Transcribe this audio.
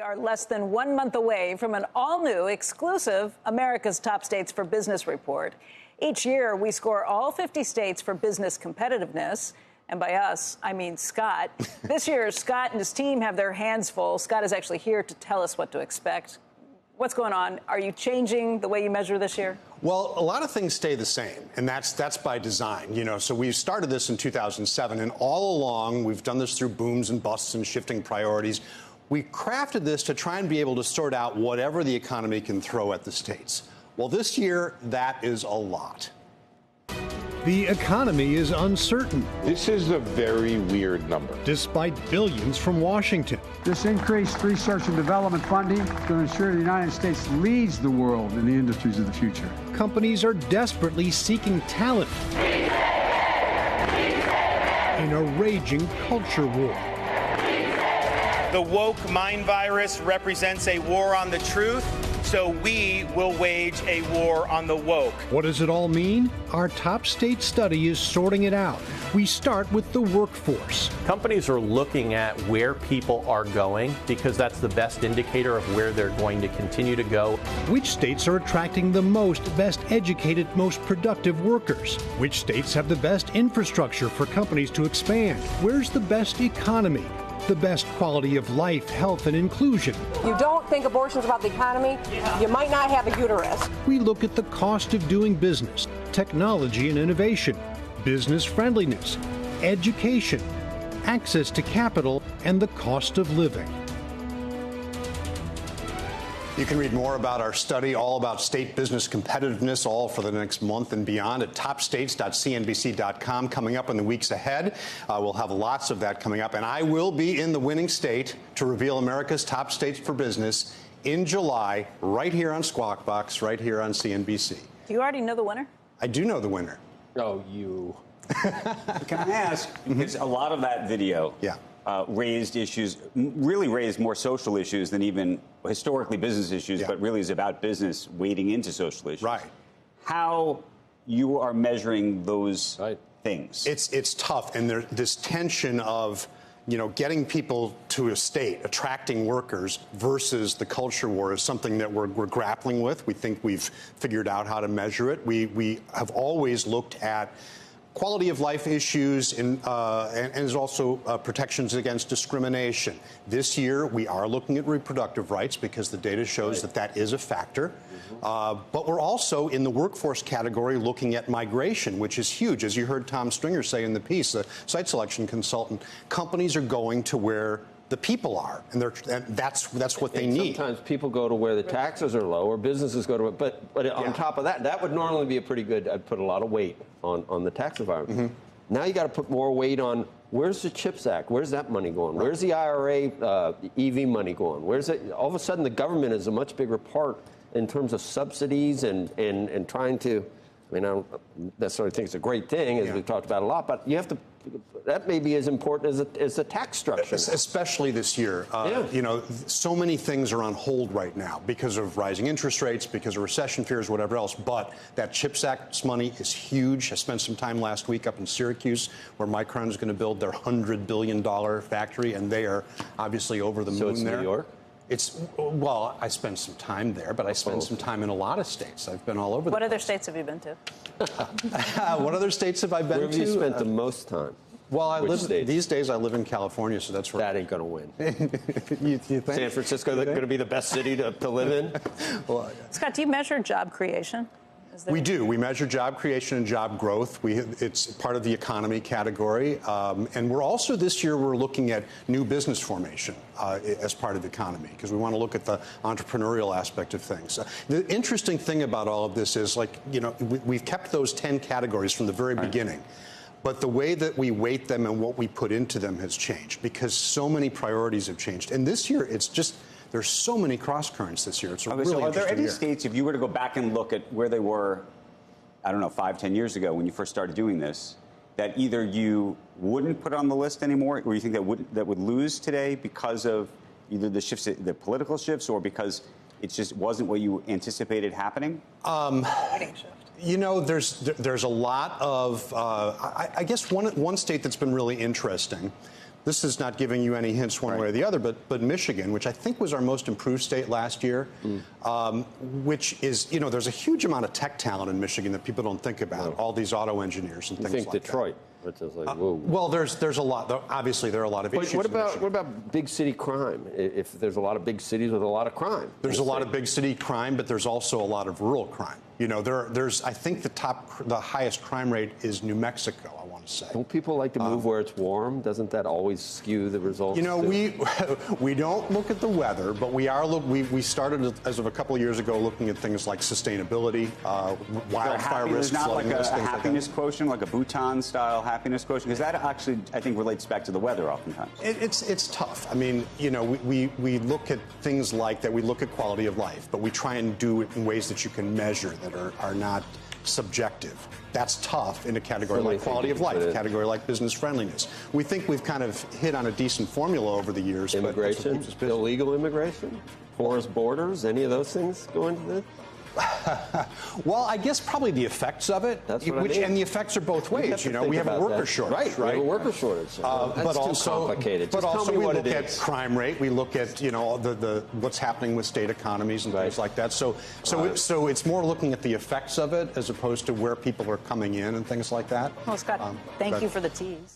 are less than 1 month away from an all-new, exclusive America's Top States for Business report. Each year, we score all 50 states for business competitiveness. And by us, I mean Scott. This year, Scott and his team have their hands full. Scott is actually here to tell us what to expect. What's going on? Are you changing the way you measure this year? Well, a lot of things stay the same, and that's by design. So we started this in 2007, and all along, we've done this through booms and busts and shifting priorities. We crafted this to try and be able to sort out whatever the economy can throw at the states. Well, this year, that is a lot. The economy is uncertain. This is a very weird number. Despite billions from Washington. This increased research and development funding is going to ensure the United States leads the world in the industries of the future. Companies are desperately seeking talent in a raging culture war. The woke mind virus represents a war on the truth, so we will wage a war on the woke. What does it all mean? Our top state study is sorting it out. We start with the workforce. Companies are looking at where people are going because that's the best indicator of where they're going to continue to go. Which states are attracting the most best educated, most productive workers? Which states have the best infrastructure for companies to expand? Where's the best economy? The best quality of life, health, and inclusion. You don't think abortion's about the economy, you might not have a uterus. We look at the cost of doing business, technology and innovation, business friendliness, education, access to capital, and the cost of living. You can read more about our study, all about state business competitiveness, all for the next month and beyond at topstates.cnbc.com. Coming up in the weeks ahead, we'll have lots of that coming up. And I will be in the winning state to reveal America's top states for business in July, right here on Squawk Box, right here on CNBC. Do you already know the winner? I do know the winner. Oh, you. Can I ask, because a lot of that video raised issues, really raised more social issues than even historically business issues, but really is about business wading into social issues. Right. How you are measuring those things. It's tough, and there's this tension of, getting people to a state, attracting workers versus the culture war is something that we're grappling with. We think we've figured out how to measure it. We have always looked at quality of life issues and there's also protections against discrimination. This year, we are looking at reproductive rights because the data shows that is a factor. But we're also in the workforce category looking at migration, which is huge. As you heard Tom Stringer say in the piece, the site selection consultant, companies are going to where the people are, and that's what they need. Sometimes people go to where the taxes are low, or businesses go to it. But on top of that, that would normally be a pretty good. I'd put a lot of weight on the tax environment. Now you got to put more weight on where's the CHIPS Act? Where's that money going? Where's the IRA EV money going? Where's it? All of a sudden, the government is a much bigger part in terms of subsidies and trying to. I mean, I don't necessarily think it's a great thing, as we've talked about a lot, but you have to. That may be as important as the tax structure. Especially this year. So many things are on hold right now because of rising interest rates, because of recession fears, whatever else. But that CHIPS Act money is huge. I spent some time last week up in Syracuse, where Micron is going to build their $100 billion factory, and they are obviously over the moon there. So it's New York? Well, I spent some time there, but I spent some time in a lot of states. I've been all over. What other states have you been to? What other states have I been to? Where have you spent the most time? Well, these days I live in California, so that's where. That ain't going to win. you think? San Francisco going to be the best city to live in? Well, Scott, do you measure job creation? We do. We measure job creation and job growth. It's part of the economy category. And we're also, this year, we're looking at new business formation as part of the economy, because we want to look at the entrepreneurial aspect of things. The interesting thing about all of this is, we've kept those 10 categories from the very beginning. But the way that we weight them and what we put into them has changed, because so many priorities have changed. And this year, it's just... There's so many cross currents this year. It's a really so are there any year. states, if you were to go back and look at where they were, I don't know, 5-10 years ago when you first started doing this, that either you wouldn't put on the list anymore, or you think that would lose today because of either the shifts, the political shifts, or because it just wasn't what you anticipated happening? There's a lot of, I guess one state that's been really interesting this is not giving you any hints one way or the other, but Michigan, which I think was our most improved state last year, which is, there's a huge amount of tech talent in Michigan that people don't think about, all these auto engineers and things like Detroit, that. which is like, whoa. Well, there's a lot. Obviously, there are a lot of issues. What about big city crime? If there's a lot of big cities with a lot of crime, there's a lot of big city crime, but there's also a lot of rural crime. I think the highest crime rate is New Mexico, I want to say. Don't people like to move where it's warm? Doesn't that always skew the results? We don't look at the weather, but we started as of a couple of years ago looking at things like sustainability, wildfire risk, There's not flooding like risk, a things happiness like quotient, like a Bhutan-style happiness quotient, because that actually, I think, relates back to the weather oftentimes. It's tough. I mean, we look at things like that. We look at quality of life, but we try and do it in ways that you can measure that are not subjective. That's tough in a category like quality of life, a category like business friendliness. We think we've kind of hit on a decent formula over the years. Immigration, illegal immigration, porous borders, any of those things go into this? Well, I guess probably the effects of it, That's what I mean. And the effects are both ways. We have a worker shortage, right? We have a worker shortage. That's too complicated. But Just also tell me we what look it at is. crime rate. We look at what's happening with state economies and things like that. So it's more looking at the effects of it as opposed to where people are coming in and things like that. Well, Scott, thank you for the tease.